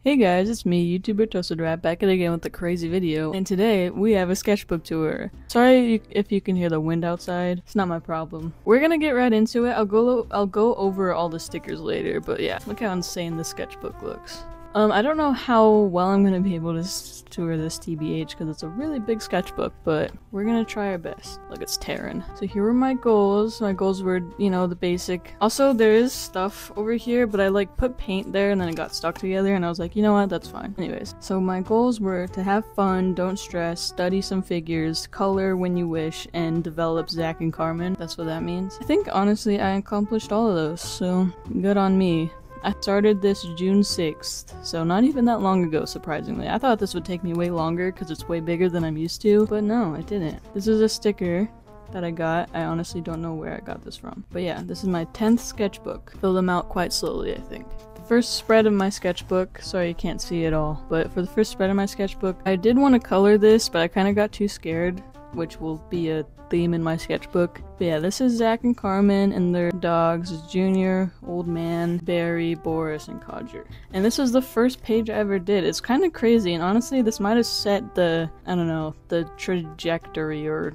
Hey guys, it's me, YouTuber Toasted Rat, back at it again with a crazy video, and today we have a sketchbook tour. Sorry if you can hear the wind outside, it's not my problem. We're gonna get right into it. I'll go over all the stickers later, but yeah, look how insane this sketchbook looks. I don't know how well I'm gonna be able to tour this TBH because it's a really big sketchbook, but we're gonna try our best. Look, it's tearing. So here were my goals. My goals were, you know, the basic. Also, there is stuff over here, but I like put paint there and then it got stuck together and I was like, you know what, that's fine. Anyways, so my goals were to have fun, don't stress, study some figures, color when you wish, and develop Zach and Carmen. That's what that means. I think honestly I accomplished all of those, so good on me. I started this June 6th, so not even that long ago, surprisingly. I thought this would take me way longer because it's way bigger than I'm used to, but no, it didn't. This is a sticker that I got. I honestly don't know where I got this from. But yeah, this is my 10th sketchbook. Fill them out quite slowly, I think. The first spread of my sketchbook, sorry you can't see it all, but for the first spread of my sketchbook, I did want to color this, but I kind of got too scared, which will be a theme in my sketchbook. But yeah, this is Zach and Carmen and their dogs, Junior, Old Man, Barry, Boris, and Codger. And this was the first page I ever did. It's kind of crazy, and honestly, this might have set the, I don't know, the trajectory or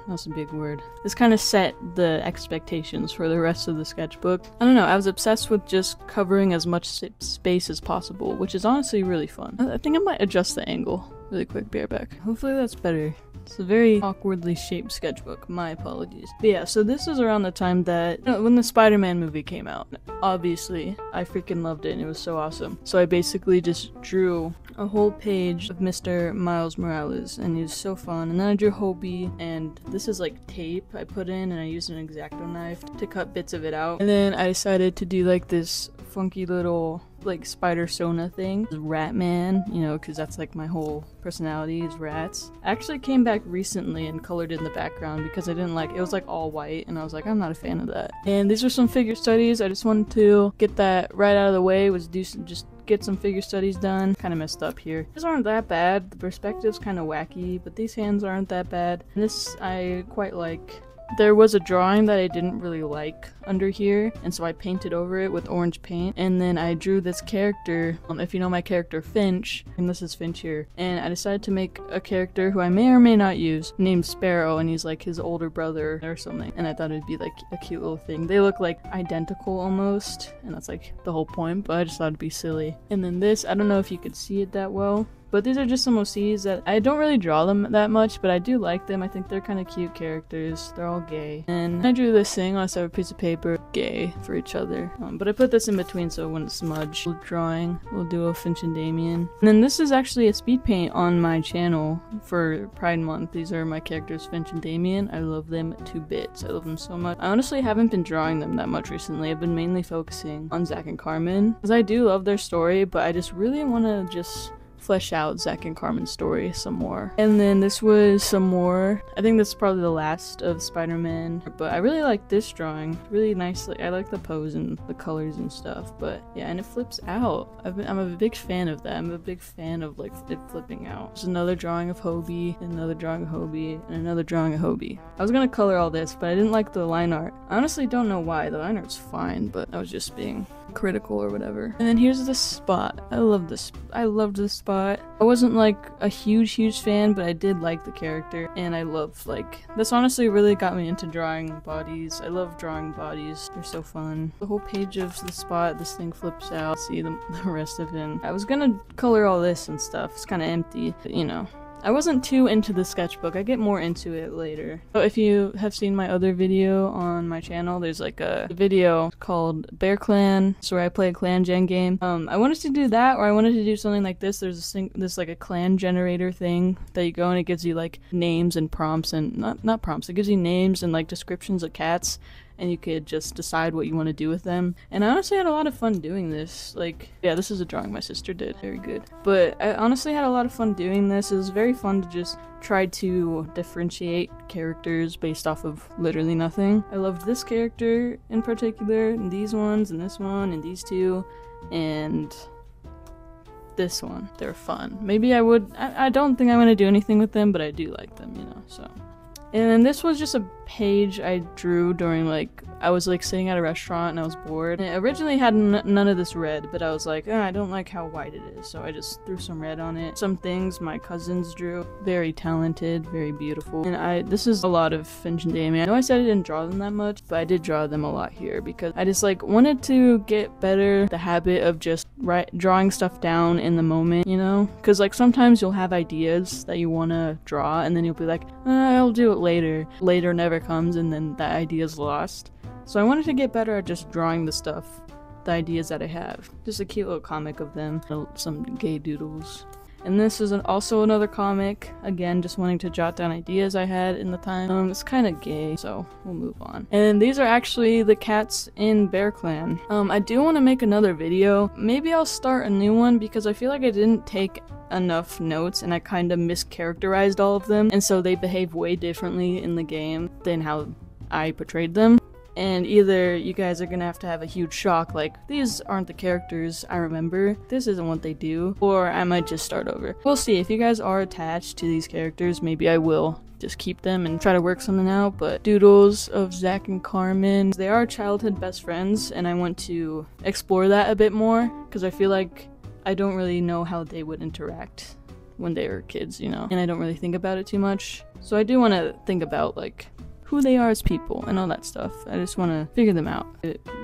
that's a big word. This kind of set the expectations for the rest of the sketchbook. I don't know, I was obsessed with just covering as much space as possible, which is honestly really fun. I think I might adjust the angle really quick, bear back. Hopefully that's better. It's a very awkwardly shaped sketchbook, my apologies. But yeah, so this is around the time that, you know, when the Spider-Man movie came out. Obviously, I freaking loved it and it was so awesome. So I basically just drew a whole page of Mr. Miles Morales and he was so fun. And then I drew Hobie, and this is like tape I put in and I used an X-Acto knife to cut bits of it out. And then I decided to do like this funky little like spider Sona thing. Rat Man, you know, because that's like my whole personality is rats. I actually came back recently and colored in the background because I didn't like it. Was like all white and I was like, I'm not a fan of that. And these are some figure studies. I just wanted to get that right out of the way, was just get some figure studies done. Kind of messed up here. These aren't that bad. The perspective's kind of wacky, but these hands aren't that bad. And this I quite like. There was a drawing that I didn't really like under here, and so I painted over it with orange paint, and then I drew this character, if you know my character Finch, and this is Finch here, and I decided to make a character who I may or may not use, named Sparrow, and he's like his older brother or something, and I thought it'd be like a cute little thing. They look like identical almost, and that's like the whole point, but I just thought it'd be silly. And then this, I don't know if you could see it that well, but these are just some OCs that I don't really draw them that much, but I do like them. I think they're kind of cute characters. They're all gay. And I drew this thing on a separate piece of paper, gay for each other. But I put this in between so it wouldn't smudge. Drawing, we'll do a Finch and Damien. And then this is actually a speed paint on my channel for Pride Month. These are my characters, Finch and Damien. I love them to bits. I love them so much. I honestly haven't been drawing them that much recently. I've been mainly focusing on Zach and Carmen, because I do love their story, but I just really want to just flesh out Zach and Carmen's story some more. And then this was some more. I think this is probably the last of Spider-Man, but I really like this drawing. Really nicely. I like the pose and the colors and stuff, but yeah, and it flips out. I'm a big fan of that. I'm a big fan of like it flipping out. There's another drawing of Hobie, another drawing of Hobie, and another drawing of Hobie. I was gonna color all this, but I didn't like the line art. I honestly don't know why. The line art's fine, but I was just being critical or whatever. And then here's the spot. I loved this spot. I wasn't like a huge fan, but I did like the character, and I love like this honestly really got me into drawing bodies. I love drawing bodies. They're so fun. The whole page of the spot, this thing flips out. See the rest of him. I was gonna color all this and stuff. It's kind of empty, but, you know. I wasn't too into the sketchbook. I get more into it later. So if you have seen my other video on my channel, there's like a video called Bear Clan. It's where I play a clan gen game. I wanted to do that, or I wanted to do something like this. There's this like a clan generator thing that you go and it gives you like names and prompts, and not prompts. It gives you names and like descriptions of cats, and you could just decide what you want to do with them. And I honestly had a lot of fun doing this. Like, yeah, this is a drawing my sister did. Very good. But I honestly had a lot of fun doing this. It was very fun to just try to differentiate characters based off of literally nothing. I loved this character in particular, and these ones, and this one, and these two, and this one. They're fun. Maybe I don't think I'm going to do anything with them, but I do like them, you know, so. And then this was just a page I drew during like, I was like sitting at a restaurant and I was bored. And it originally had none of this red, but I was like, I don't like how white it is, so I just threw some red on it. Some things my cousins drew, very talented, very beautiful. And this is a lot of Finch and Damien. I know I said I didn't draw them that much, but I did draw them a lot here because I just like wanted to get better the habit of just drawing stuff down in the moment, you know? Because like sometimes you'll have ideas that you want to draw and then you'll be like, I'll do it later. Later never comes and then that idea's lost. So I wanted to get better at just drawing the stuff, the ideas that I have. Just a cute little comic of them, some gay doodles. And this is also another comic, again, just wanting to jot down ideas I had in the time. It's kind of gay, so we'll move on. And these are actually the cats in Bear Clan. I do want to make another video. Maybe I'll start a new one because I feel like I didn't take enough notes and I kind of mischaracterized all of them. And so they behave way differently in the game than how I portrayed them. And either you guys are gonna have a huge shock, like, these aren't the characters I remember, this isn't what they do, or I might just start over. We'll see. If you guys are attached to these characters, maybe I will just keep them and try to work something out. But doodles of Zach and Carmen, they are childhood best friends, and I want to explore that a bit more, because I feel like I don't really know how they would interact when they were kids, you know? And I don't really think about it too much. So I do want to think about, like, who they are as people and all that stuff. I just want to figure them out.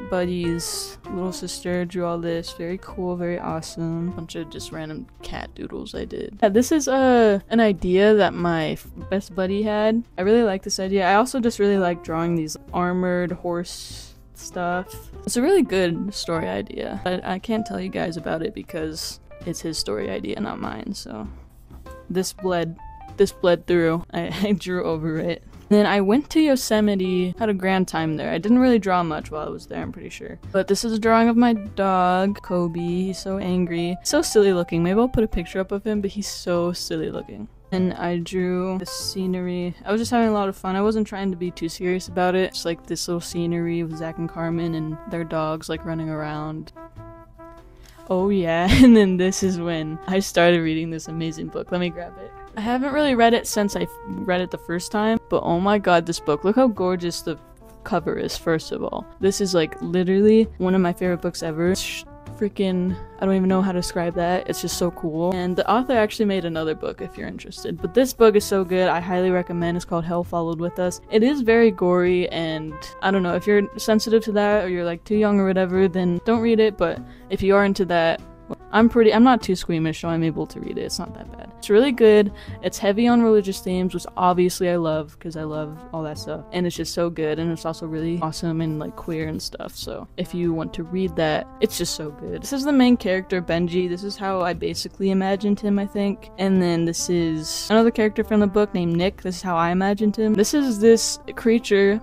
Buddy's little sister drew all this. Very cool, very awesome. Bunch of just random cat doodles I did. Yeah, this is an idea that my best buddy had. I really like this idea. I also just really like drawing these armored horse stuff. It's a really good story idea, but I can't tell you guys about it because it's his story idea, not mine. So this bled through. I drew over it. Then I went to Yosemite, had a grand time there. I didn't really draw much while I was there, I'm pretty sure. But this is a drawing of my dog, Kobe. He's so angry. So silly looking. Maybe I'll put a picture up of him, but he's so silly looking. And I drew the scenery. I was just having a lot of fun. I wasn't trying to be too serious about it. It's like this little scenery with Zach and Carmen and their dogs like running around. Oh yeah, and then this is when I started reading this amazing book. Let me grab it. I haven't really read it since I read it the first time, but oh my god, this book. Look how gorgeous the cover is, first of all. This is like literally one of my favorite books ever. Freaking, I don't even know how to describe that. It's just so cool. And the author actually made another book if you're interested. But this book is so good. I highly recommend. It's called Hell Followed With Us. It is very gory, and I don't know, if you're sensitive to that or you're like too young or whatever, then don't read it. But if you are into that, I'm not too squeamish, so I'm able to read it. It's not that bad. It's really good. It's heavy on religious themes, which obviously I love because I love all that stuff. And it's just so good, and it's also really awesome and like queer and stuff. So if you want to read that, it's just so good. This is the main character, Benji. This is how I basically imagined him, I think. And then this is another character from the book named Nick. This is how I imagined him. This is this creature.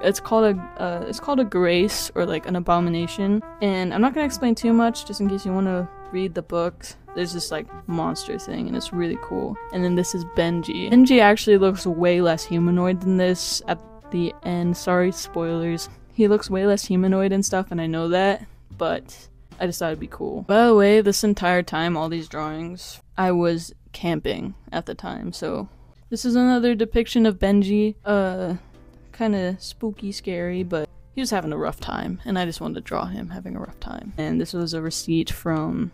It's called a grace, or like an abomination. And I'm not gonna explain too much, just in case you want to read the book. There's this like monster thing, and it's really cool. And then this is Benji. Benji actually looks way less humanoid than this at the end. Sorry, spoilers. He looks way less humanoid and stuff, and I know that, but I just thought it'd be cool. By the way, this entire time, all these drawings, I was camping at the time. So this is another depiction of Benji. Kind of spooky, scary, but he was having a rough time, and I just wanted to draw him having a rough time. And this was a receipt from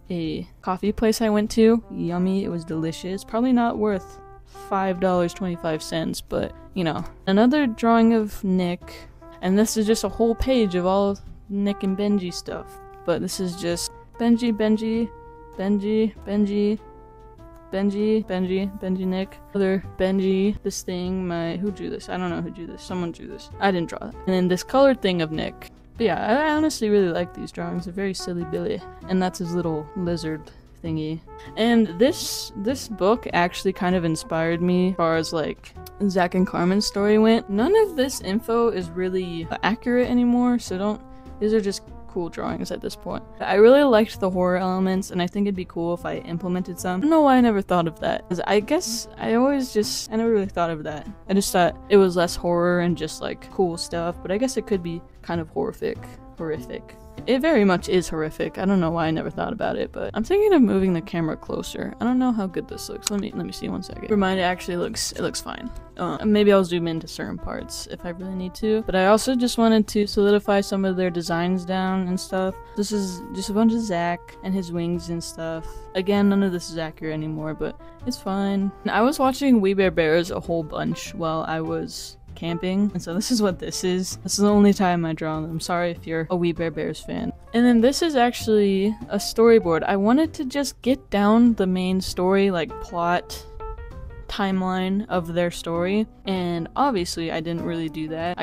a coffee place I went to. Yummy, it was delicious. Probably not worth $5.25, but you know. Another drawing of Nick, and this is just a whole page of all Nick and Benji stuff. But this is just Benji, Benji, Benji, Benji, Benji, Benji, Benji, Nick, other Benji, this thing, who drew this? I don't know who drew this. Someone drew this. I didn't draw that. And then this colored thing of Nick. But yeah, I honestly really like these drawings. They're very silly Billy. And that's his little lizard thingy. And this book actually kind of inspired me as far as like Zach and Carmen's story went. None of this info is really accurate anymore, so these are just cool drawings at this point. I really liked the horror elements, and I think it'd be cool if I implemented some. I don't know why I never thought of that, because I guess I never really thought of that. I just thought it was less horror and just like cool stuff, but I guess it could be kind of horrific. It very much is horrific. I don't know why I never thought about it, but I'm thinking of moving the camera closer. I don't know how good this looks. Let me see 1 second. Remind, it looks fine. Maybe I'll zoom into certain parts if I really need to. But I also just wanted to solidify some of their designs down and stuff. This is just a bunch of Zach and his wings and stuff. Again, none of this is accurate anymore, but it's fine. I was watching We Bare Bears a whole bunch while I was camping, and so this is what this is. This is the only time I draw them. I'm sorry if you're a We Bare Bears fan. And then this is actually a storyboard. I wanted to just get down the main story, like plot timeline of their story, and obviously I didn't really do that.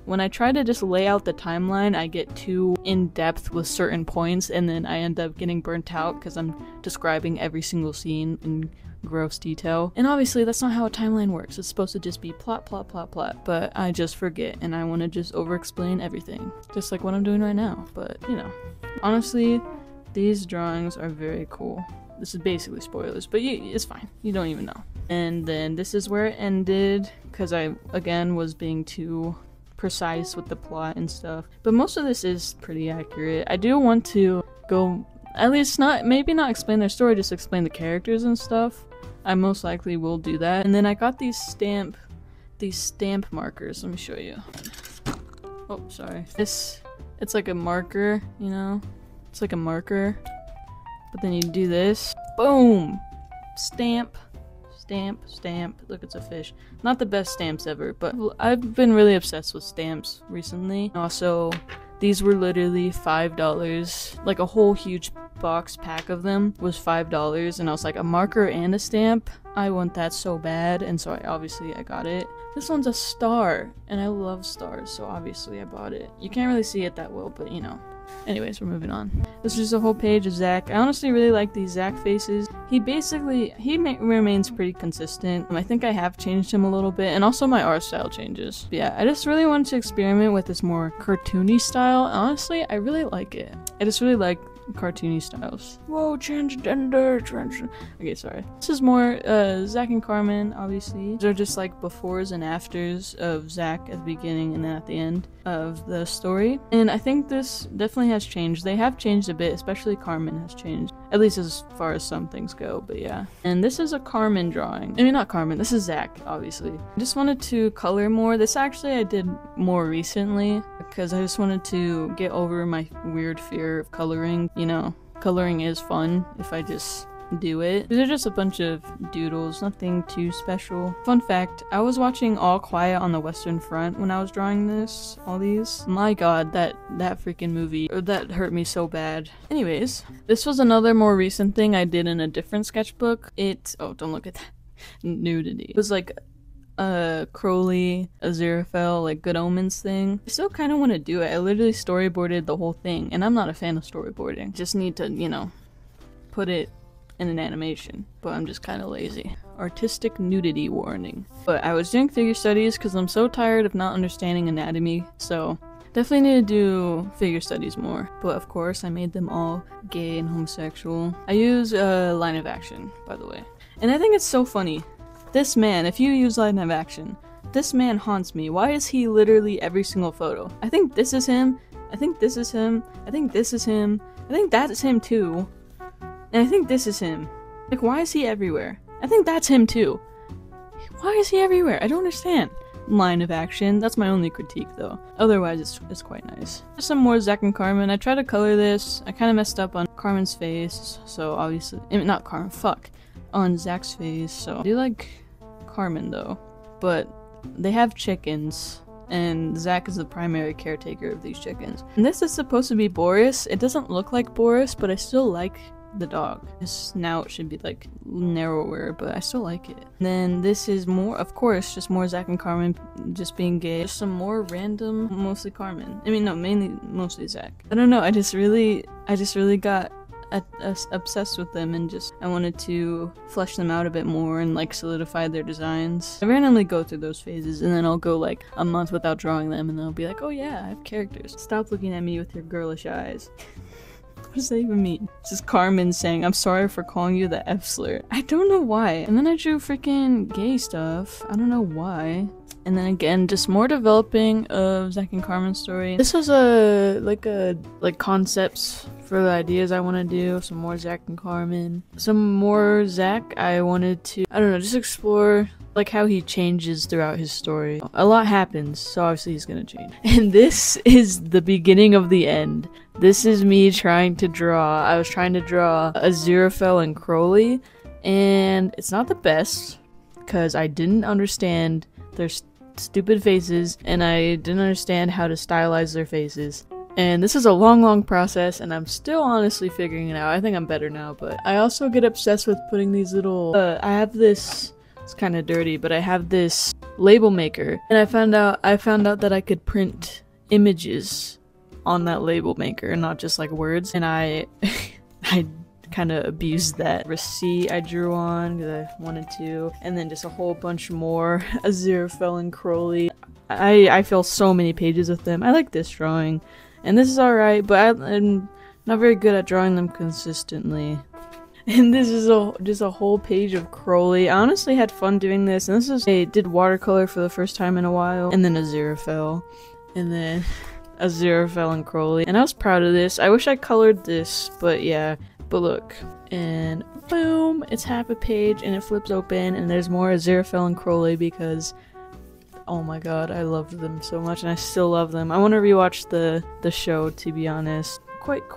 When I try to just lay out the timeline, I get too in depth with certain points, and then I end up getting burnt out because I'm describing every single scene in gross detail. And obviously that's not how a timeline works. It's supposed to just be plot, plot, plot, plot, but I just forget and I want to just over explain everything, just like what I'm doing right now. But you know, honestly, these drawings are very cool. This is basically spoilers, but it's fine. You don't even know. And then this is where it ended, because I, again, was being too precise with the plot and stuff. But most of this is pretty accurate. I do want to go, at least maybe not explain their story, just explain the characters and stuff. I most likely will do that. And then I got these stamp markers. Let me show you. Oh, sorry. It's like a marker, you know? It's like a marker. But then you do this. Boom! Stamp. Stamp. Stamp. Look, it's a fish. Not the best stamps ever, but I've been really obsessed with stamps recently. Also, these were literally $5. Like a whole huge box pack of them was $5, and I was like, a marker and a stamp? I want that so bad, and so I got it. This one's a star, and I love stars, so obviously I bought it. You can't really see it that well, but you know. Anyways, we're moving on. This is just a whole page of Zach. I honestly really like these Zach faces. He remains pretty consistent. I think I have changed him a little bit, and also my art style changes. But yeah, I just really wanted to experiment with this more cartoony style. Honestly, I really like it. I just really like cartoony styles. Whoa, transgender. Okay, sorry. This is more Zach and Carmen, obviously. They're just like befores and afters of Zach at the beginning and then at the end of the story. And I think this definitely has changed. They have changed a bit, especially Carmen has changed. At least as far as some things go, but yeah. And this is a Carmen drawing. I mean, not Carmen, this is Zach, obviously. I just wanted to color more. This actually I did more recently because I just wanted to get over my weird fear of coloring. You know, coloring is fun if I just do it. These are just a bunch of doodles, nothing too special. Fun fact, I was watching All Quiet on the Western Front when I was drawing all these. My god, that freaking movie, that hurt me so bad. Anyways, this was another more recent thing I did in a different sketchbook. Oh, don't look at that. Nudity. It was like Crowley, Aziraphale, like Good Omens thing. I still kind of want to do it. I literally storyboarded the whole thing, and I'm not a fan of storyboarding. Just need to, you know, put it in an animation, but I'm just kind of lazy. Artistic nudity warning. But I was doing figure studies because I'm so tired of not understanding anatomy, so definitely need to do figure studies more. But of course, I made them all gay and homosexual. I use line of action, by the way. And I think it's so funny. This man, if you use line of action, this man haunts me. Why is he literally every single photo? I think this is him. I think this is him. I think this is him. I think that is him too. And I think this is him. Like, why is he everywhere? I think that's him too. Why is he everywhere? I don't understand. Line of action. That's my only critique though. Otherwise, it's quite nice. Just some more Zach and Carmen. I tried to color this. I kind of messed up on Carmen's face. So obviously, I mean, not Carmen, fuck. On Zach's face. So I do like Carmen though. But they have chickens. And Zach is the primary caretaker of these chickens. And this is supposed to be Boris. It doesn't look like Boris, but I still like the dog. His snout should be like narrower, but I still like it. And then this is more, of course, just more Zach and Carmen just being gay. Just some more random, mostly Carmen. I mean, no, mostly Zach. I don't know, I just really got obsessed with them, and just I wanted to flesh them out a bit more and like solidify their designs. I randomly go through those phases, and then I'll go like a month without drawing them, and then I'll be like, oh yeah, I have characters. Stop looking at me with your girlish eyes. What does that even mean? This is Carmen saying, I'm sorry for calling you the F slur. I don't know why. And then I drew freaking gay stuff. I don't know why. And then again, just more developing of Zach and Carmen's story. This was like concepts for the ideas I want to do. Some more Zach and Carmen. Some more Zach. I wanted to, I don't know, just explore like how he changes throughout his story. A lot happens, so obviously he's gonna change. And this is the beginning of the end. This is me trying to draw. I was trying to draw Aziraphale and Crowley, and it's not the best because I didn't understand their stupid faces, and I didn't understand how to stylize their faces. And this is a long process, and I'm still honestly figuring it out. I think I'm better now, but I also get obsessed with putting these little, I have this, it's kind of dirty, but I have this label maker, and I found out that I could print images on that label maker and not just like words, and I kind of abused that. Receipt I drew on because I wanted to, and then just a whole bunch more Aziraphale and Crowley. I fill so many pages with them. I like this drawing, and this is alright, but I'm not very good at drawing them consistently. And this is just a whole page of Crowley. I honestly had fun doing this, and I did watercolor for the first time in a while, and then Aziraphale, and then Aziraphale and Crowley, and I was proud of this. I wish I colored this, but yeah. But look, and boom, it's half a page, and it flips open, and there's more Aziraphale and Crowley because, oh my god, I loved them so much, and I still love them. I want to rewatch the show, to be honest. I'm quite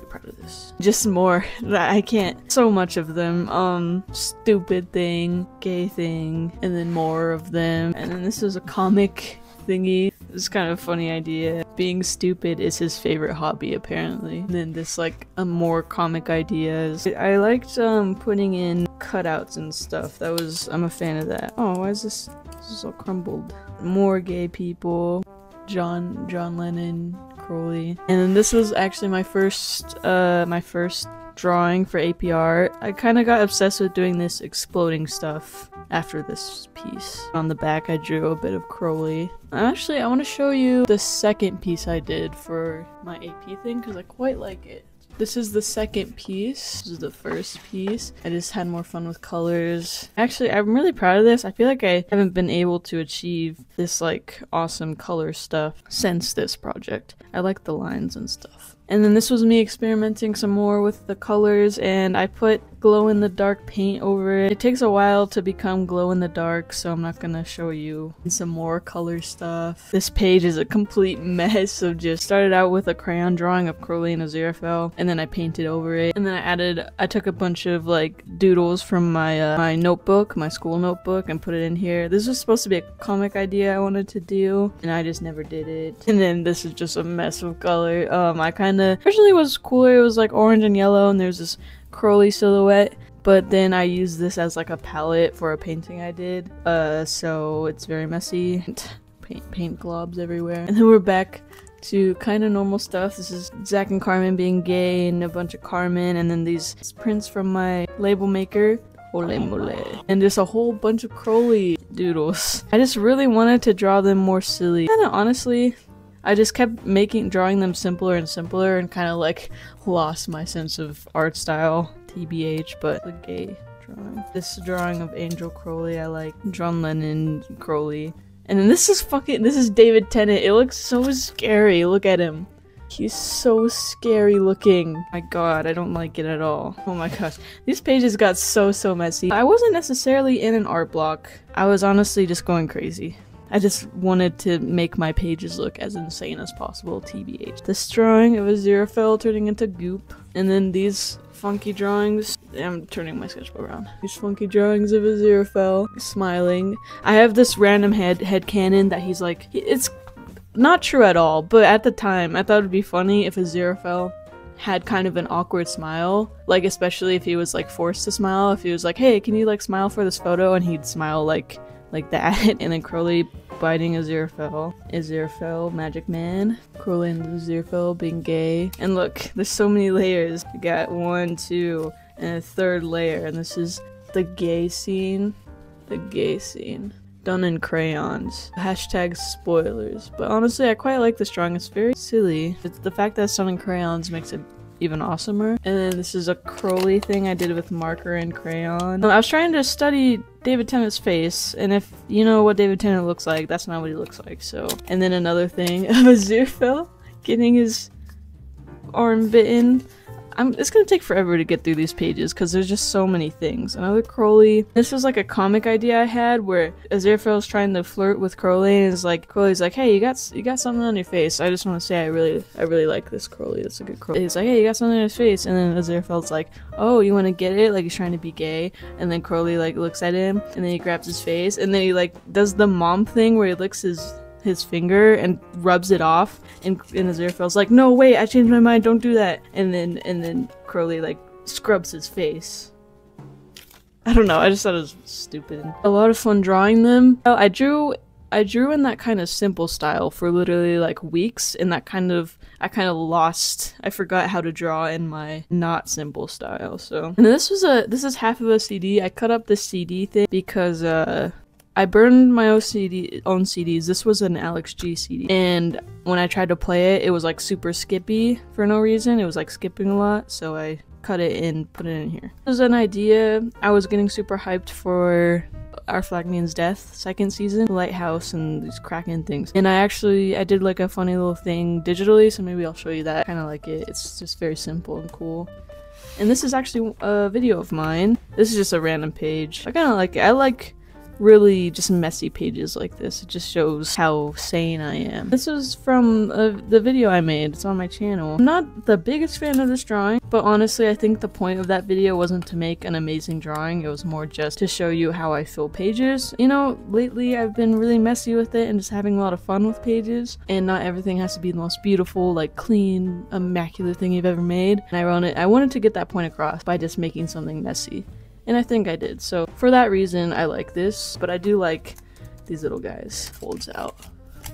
proud of this. Just more. I can't. So much of them. Stupid thing, gay thing, and then more of them. And then this is a comic thingy. It's kind of a funny idea. Being stupid is his favorite hobby, apparently. And then this, like, more comic ideas. I liked, putting in cutouts and stuff. I'm a fan of that. Oh, why is this is all crumbled? More gay people. John Lennon, Crowley. And then this was actually my first drawing for AP Art. I kind of got obsessed with doing this exploding stuff after this piece. On the back I drew a bit of Crowley. Actually, I want to show you the second piece I did for my AP thing because I quite like it. This is the second piece. This is the first piece. I just had more fun with colors. Actually, I'm really proud of this. I feel like I haven't been able to achieve this like awesome color stuff since this project. I like the lines and stuff. And then this was me experimenting some more with the colors, and I put glow-in-the-dark paint over it. It takes a while to become glow-in-the-dark, so I'm not gonna show you some more color stuff. This page is a complete mess of just started out with a crayon drawing of Crowley and Aziraphale, and then I painted over it. And then I took a bunch of like doodles from my my notebook, my school notebook, and put it in here. This was supposed to be a comic idea I wanted to do, and I just never did it. And then this is just a mess of color. Originally it was cooler. It was like orange and yellow, and there's this Crowley silhouette, but then I used this as like a palette for a painting I did, so it's very messy. Paint globs everywhere. And then we're back to kind of normal stuff. This is Zach and Carmen being gay, and a bunch of Carmen, and then these prints from my label maker. Ole mole. And just a whole bunch of Crowley doodles. I just really wanted to draw them more silly. Kinda honestly, I just kept drawing them simpler and simpler, and kind of like lost my sense of art style, TBH, but the gay drawing. This drawing of Angel Crowley, I like John Lennon Crowley. And then this is David Tennant. It looks so scary. Look at him. He's so scary looking. My god, I don't like it at all. Oh my gosh. These pages got so messy. I wasn't necessarily in an art block. I was honestly just going crazy. I just wanted to make my pages look as insane as possible, TBH. This drawing of Aziraphale turning into goop. And then these funky drawings. I'm turning my sketchbook around. These funky drawings of Aziraphale smiling. I have this random headcanon that he's like, it's not true at all, but at the time I thought it'd be funny if Aziraphale had kind of an awkward smile, like especially if he was like forced to smile. If he was like, hey, can you like smile for this photo, and he'd smile like that. And then Crowley biting Aziraphale, magic man. Crowley and Aziraphale being gay. And look, there's so many layers. We got 1, 2, and a third layer, and this is the gay scene. done in crayons. Hashtag spoilers. But honestly, I quite like this drawing. It's very silly. It's the fact that it's done in crayons makes it even awesomer. And then this is a Crowley thing I did with marker and crayon. I was trying to study David Tennant's face, and if you know what David Tennant looks like, that's not what he looks like, so. And then another thing of Aziraphale getting his arm bitten. It's gonna take forever to get through these pages because there's just so many things. Another Crowley. This was like a comic idea I had where Aziraphale's trying to flirt with Crowley, and it's like Crowley's like, "Hey, you got something on your face. I just want to say I really like this Crowley. That's a good Crowley." He's like, "Hey, you got something on his face," and then Aziraphale's like, "Oh, you want to get it?" Like he's trying to be gay, and then Crowley like looks at him, and then he grabs his face, and then he like does the mom thing where he licks his finger and rubs it off, and Aziraphale's like, "No, wait, I changed my mind, don't do that." And then Crowley like scrubs his face. I don't know, I just thought it was stupid. A lot of fun drawing them. I drew in that kind of simple style for literally like weeks, and I kind of lost, I forgot how to draw in my not simple style, so. And this is half of a CD. I cut up this CD thing because I burned my own CDs. This was an Alex G CD. And when I tried to play it, it was like super skippy for no reason. It was like skipping a lot, so I cut it and put it in here. This was an idea. I was getting super hyped for Our Flag Means Death second season, Lighthouse and these Kraken things. And I did like a funny little thing digitally, so maybe I'll show you that. I kind of like it. It's just very simple and cool. And this is actually a video of mine. This is just a random page. I kind of like it. I like really just messy pages like this. It just shows how sane I am. This is from the video I made. It's on my channel. I'm not the biggest fan of this drawing, but honestly I think the point of that video wasn't to make an amazing drawing. It was more just to show you how I fill pages. You know, lately I've been really messy with it and just having a lot of fun with pages, and not everything has to be the most beautiful, like clean, immaculate thing you've ever made. And I wanted to get that point across by just making something messy. And I think I did. So for that reason, I like this, but I do like these little guys. Folds out.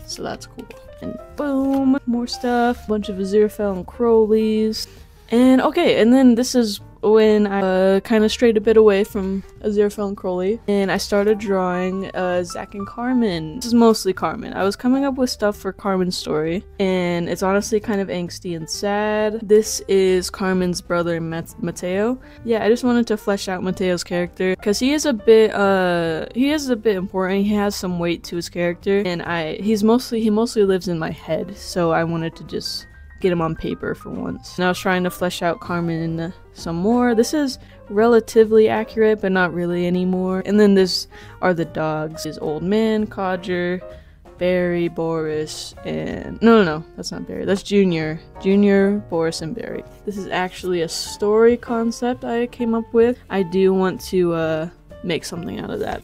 So that's cool. And boom, more stuff. Bunch of Aziraphale and Crowleys. And okay, and then this is when I kind of strayed a bit away from Aziraphale and Crowley, and I started drawing Zack and Carmen. This is mostly Carmen. I was coming up with stuff for Carmen's story, and it's honestly kind of angsty and sad. This is Carmen's brother, Mateo. Yeah, I just wanted to flesh out Mateo's character, because he is a bit important. He has some weight to his character, and he mostly lives in my head, so I wanted to just get him on paper for once. And I was trying to flesh out Carmen some more. This is relatively accurate, but not really anymore. And then this are the dogs. His old man, Codger, Barry, Boris, and no, that's not Barry. That's Junior, Boris, and Barry. This is actually a story concept I came up with. I do want to make something out of that.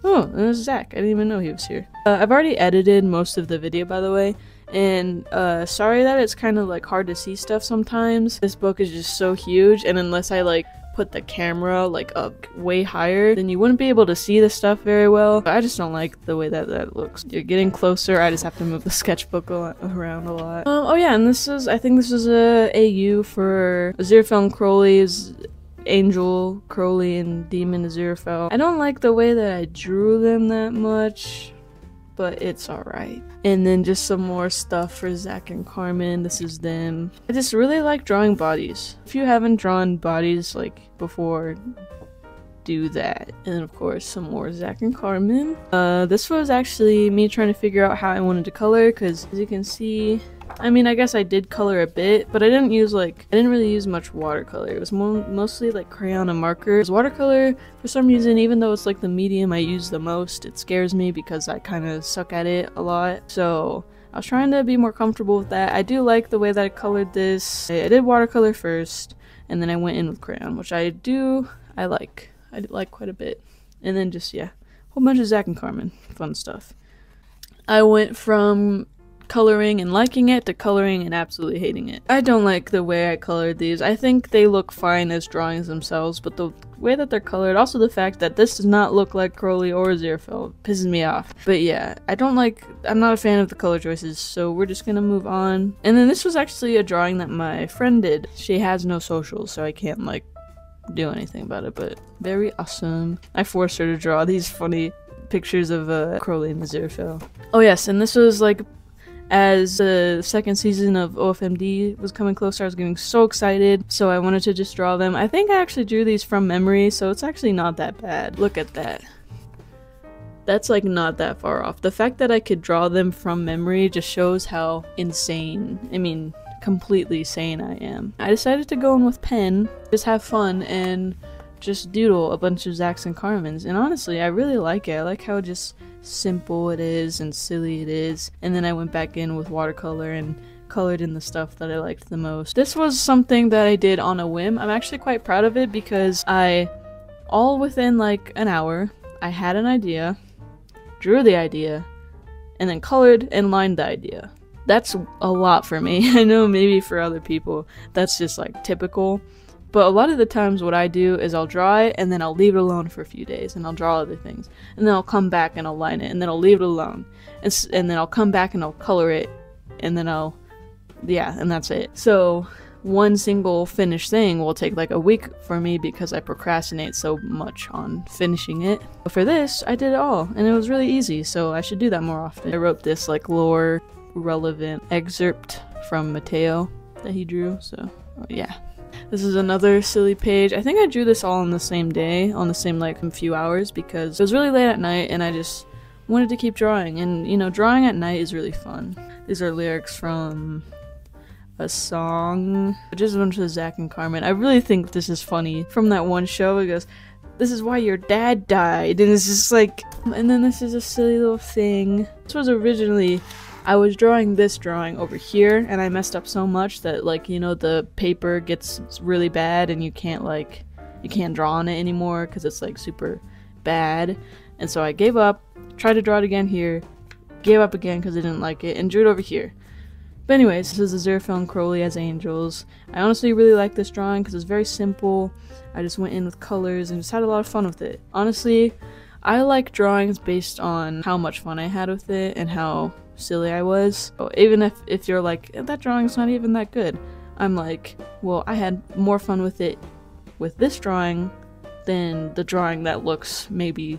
Oh, and there's Zach. I didn't even know he was here. I've already edited most of the video, by the way. And sorry that it's kind of like hard to see stuff sometimes. This book is just so huge, and unless I like put the camera like up way higher, then you wouldn't be able to see the stuff very well. I just don't like the way that looks. You're getting closer. I just have to move the sketchbook around a lot. Oh yeah, and I think this is a AU for Aziraphale and Crowley's Angel, Crowley, and Demon Aziraphale. I don't like the way that I drew them that much, but it's alright. And then just some more stuff for Zack and Carmen. This is them. I just really like drawing bodies. If you haven't drawn bodies like before, do that. And then of course some more Zack and Carmen. This was actually me trying to figure out how I wanted to color, because as you can see, I mean, I guess I did color a bit, but I didn't really use much watercolor. It was mostly like crayon and markers. Watercolor, for some reason, even though it's like the medium I use the most, it scares me because I kind of suck at it a lot. So I was trying to be more comfortable with that. I do like the way that I colored this. I did watercolor first, and then I went in with crayon, which I like quite a bit. And then just, yeah, a whole bunch of Zack and Carmen. Fun stuff. I went from coloring and liking it to coloring and absolutely hating it. I don't like the way I colored these. I think they look fine as drawings themselves, but the way that they're colored, also the fact that this does not look like Crowley or Aziraphale, pisses me off. But yeah, I'm not a fan of the color choices, so we're just gonna move on. And then this was actually a drawing that my friend did. She has no socials, so I can't like do anything about it, but very awesome. I forced her to draw these funny pictures of Crowley and Aziraphale. Oh yes, and this was like as the second season of OFMD was coming closer, I was getting so excited, so I wanted to just draw them. I think I actually drew these from memory, so it's actually not that bad. Look at that. That's like not that far off. The fact that I could draw them from memory just shows how insane, I mean, completely sane I am. I decided to go in with pen, just have fun, and just doodle a bunch of Zacks and Carmins, and honestly, I really like it. I like how just simple it is and silly it is, and then I went back in with watercolor and colored in the stuff that I liked the most. This was something that I did on a whim. I'm actually quite proud of it because all within like an hour, I had an idea, drew the idea, and then colored and lined the idea. That's a lot for me. I know maybe for other people that's just like typical, but a lot of the times what I do is I'll draw it and then I'll leave it alone for a few days and I'll draw other things, and then I'll come back and I'll line it, and then I'll leave it alone, and then I'll come back and I'll color it, and then and that's it. So one single finished thing will take like a week for me because I procrastinate so much on finishing it. But for this, I did it all, and it was really easy, so I should do that more often. I wrote this like lore relevant excerpt from Mateo that he drew, so yeah. This is another silly page. I think I drew this all on the same day, on the same like few hours, because it was really late at night and I just wanted to keep drawing, and you know, drawing at night is really fun. These are lyrics from a song, just a bunch of Zack and Carmen. I really think this is funny. From that one show, it goes, "This is why your dad died," and it's just like, and then this is a silly little thing. This was originally, I was drawing this drawing over here, and I messed up so much that, like, you know, the paper gets really bad and you can't draw on it anymore because it's like super bad. And so I gave up, tried to draw it again here, gave up again because I didn't like it, and drew it over here. But anyways, this is Aziraphale and Crowley as angels. I honestly really like this drawing because it's very simple. I just went in with colors and just had a lot of fun with it. Honestly, I like drawings based on how much fun I had with it and how silly I was. So even if you're like, that drawing's not even that good, I'm like, well, I had more fun with it with this drawing than the drawing that looks maybe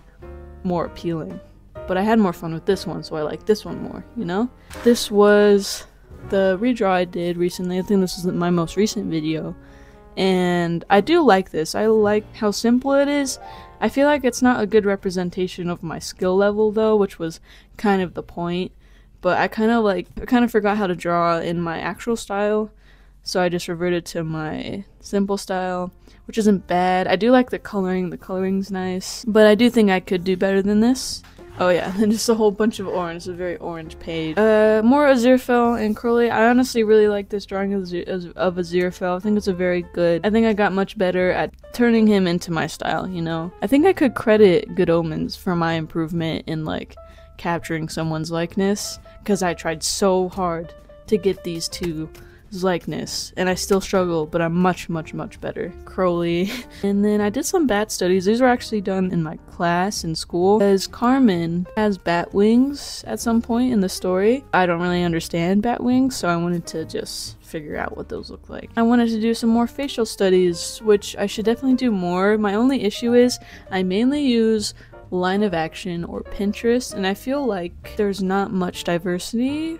more appealing. But I had more fun with this one, so I like this one more, you know? This was the redraw I did recently. I think this is my most recent video, and I do like this. I like how simple it is. I feel like it's not a good representation of my skill level though, which was kind of the point. But I kind of forgot how to draw in my actual style, so I just reverted to my simple style, which isn't bad. I do like the coloring's nice, but I do think I could do better than this. Oh yeah, and just a whole bunch of orange. It's a very orange page. More Aziraphale and Crowley. I honestly really like this drawing of Aziraphale. I think it's a very good. I think I got much better at turning him into my style, you know? I think I could credit Good Omens for my improvement in like capturing someone's likeness, because I tried so hard to get these two likeness, and I still struggle, but I'm much better. Crowley. And then I did some bat studies. These were actually done in my class in school, because Carmen has bat wings at some point in the story. I don't really understand bat wings, so I wanted to just figure out what those look like. I wanted to do some more facial studies, which I should definitely do more. My only issue is I mainly use Line of Action or Pinterest, and I feel like there's not much diversity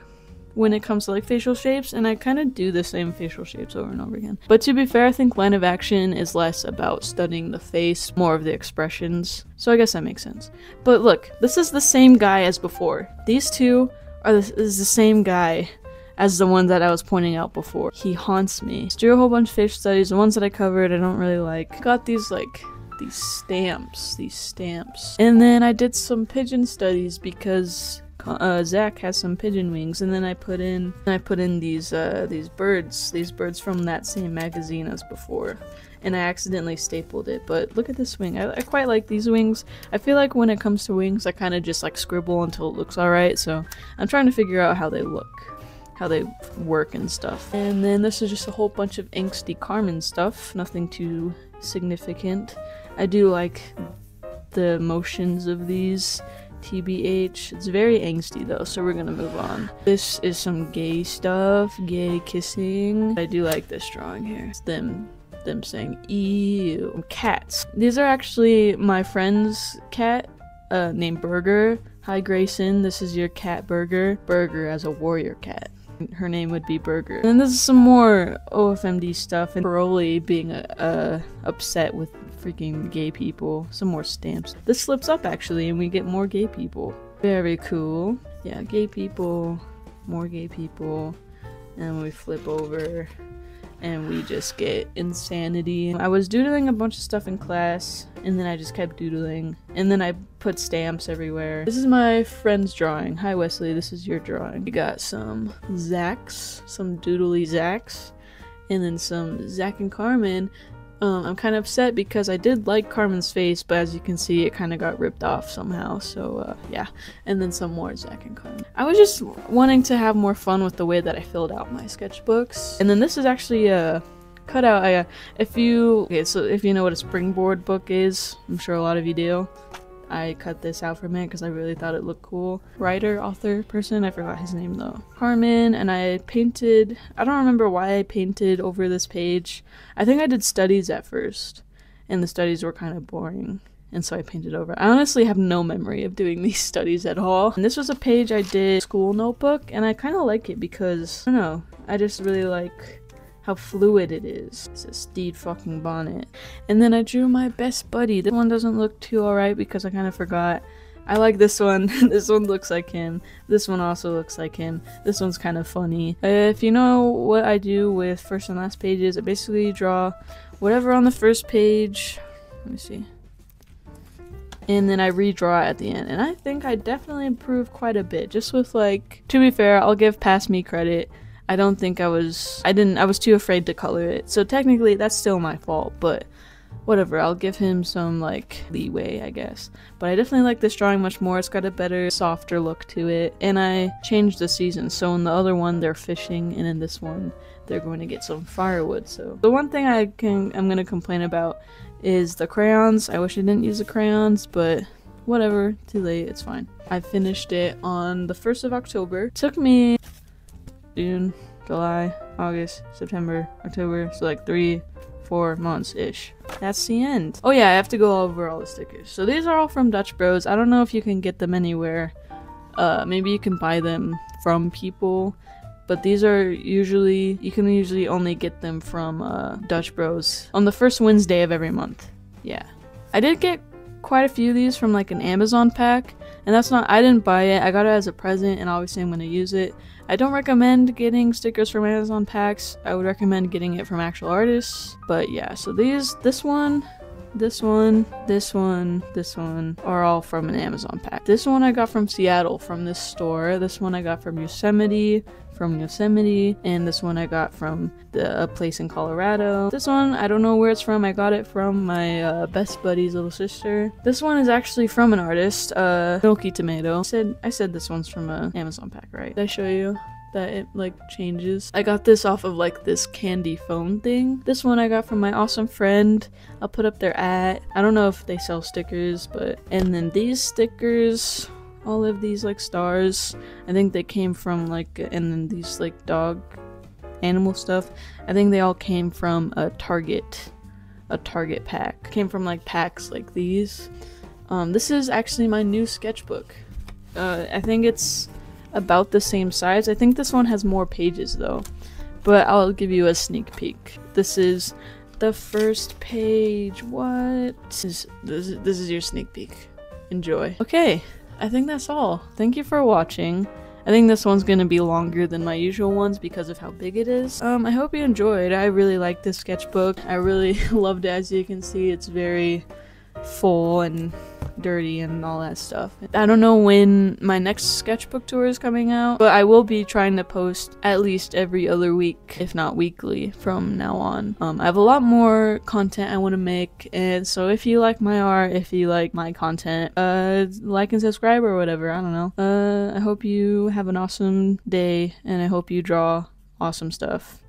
when it comes to like facial shapes, and I kind of do the same facial shapes over and over again. But to be fair, I think Line of Action is less about studying the face, more of the expressions, so I guess that makes sense. But look, this is the same guy as before. These two is the same guy as the one that I was pointing out before. He haunts me. Just drew a whole bunch of facial studies. The ones that I covered I don't really like. Got these like these stamps. And then I did some pigeon studies because Zack has some pigeon wings, and then I put in these birds from that same magazine as before, and I accidentally stapled it. But look at this wing. I quite like these wings. I feel like when it comes to wings, I kind of just like scribble until it looks alright, so I'm trying to figure out how they look, how they work and stuff. And then this is just a whole bunch of angsty Carmen stuff, nothing too significant. I do like the motions of these, TBH. It's very angsty though, so we're gonna move on. This is some gay stuff, gay kissing. I do like this drawing here. It's them saying ew. Cats. These are actually my friend's cat. named Burger. Hi Grayson, this is your cat Burger. Burger as a warrior cat. Her name would be Burger. And then this is some more OFMD stuff, and Stroll being upset with freaking gay people. Some more stamps. This slips up actually, and we get more gay people. Very cool. Yeah, gay people, more gay people, and we flip over, and we just get insanity. I was doodling a bunch of stuff in class, and then I just kept doodling, and then I put stamps everywhere. This is my friend's drawing. Hi Wesley, this is your drawing. We got some Zacks, some doodly Zacks, and then some Zach and Carmen. I'm kind of upset because I did like Carmen's face, but as you can see, it kind of got ripped off somehow, so yeah. And then some more Zach and Carmen. I was just wanting to have more fun with the way that I filled out my sketchbooks. And then this is actually a cutout. If you know what a springboard book is, I'm sure a lot of you do. I cut this out from it because I really thought it looked cool. Writer, author, person, I forgot his name though. Carmen, and I painted, I don't remember why I painted over this page. I think I did studies at first, and the studies were kind of boring, and so I painted over. I honestly have no memory of doing these studies at all. And this was a page I did school notebook, and I kind of like it because, I don't know, I just really like how fluid it is. It says Steed fucking Bonnet. And then I drew my best buddy. This one doesn't look too alright because I kind of forgot. I like this one. This one looks like him. This one also looks like him. This one's kind of funny. If you know what I do with first and last pages, I basically draw whatever on the first page. Let me see. And then I redraw at the end. And I think I definitely improved quite a bit. Just with like, to be fair, I'll give past me credit. I don't think I was too afraid to color it. So technically that's still my fault, but whatever, I'll give him some like leeway, I guess. But I definitely like this drawing much more. It's got a better, softer look to it. And I changed the season. So in the other one they're fishing, and in this one they're going to get some firewood. So the one thing I'm gonna complain about is the crayons. I wish I didn't use the crayons, but whatever, too late, it's fine. I finished it on the 1st of October. It took me June, July, August, September, October, so like 3-4 months-ish. That's the end. Oh yeah, I have to go over all the stickers. So these are all from Dutch Bros. I don't know if you can get them anywhere. Maybe you can buy them from people, but these are usually, you can usually only get them from Dutch Bros on the first Wednesday of every month. Yeah. I did get quite a few of these from like an Amazon pack, and that's not, I didn't buy it, I got it as a present, and obviously I'm going to use it. I don't recommend getting stickers from Amazon packs. I would recommend getting it from actual artists. But yeah, so this one are all from an Amazon pack. This one I got from Seattle, from this store. This one I got from Yosemite, and this one I got from a place in Colorado. This one, I don't know where it's from. I got it from my best buddy's little sister. This one is actually from an artist, Milky Tomato. I said this one's from an Amazon pack, right? Did I show you that it like changes? I got this off of like this candy phone thing. This one I got from my awesome friend. I'll put up their ad. I don't know if they sell stickers, but, and then these stickers, all of these like stars, I think they came from like, and then these like dog animal stuff, I think they all came from a Target pack. Came from like packs like these. This is actually my new sketchbook. I think it's about the same size. I think this one has more pages though, but I'll give you a sneak peek. This is the first page. What? This is your sneak peek. Enjoy. Okay. I think that's all. Thank you for watching. I think this one's gonna be longer than my usual ones because of how big it is. I hope you enjoyed. I really like this sketchbook. I really loved it. As you can see, it's very full and dirty and all that stuff. I don't know when my next sketchbook tour is coming out, but I will be trying to post at least every other week, if not weekly, from now on. I have a lot more content I want to make, and so if you like my art, if you like my content, like and subscribe or whatever, I don't know. I hope you have an awesome day, and I hope you draw awesome stuff.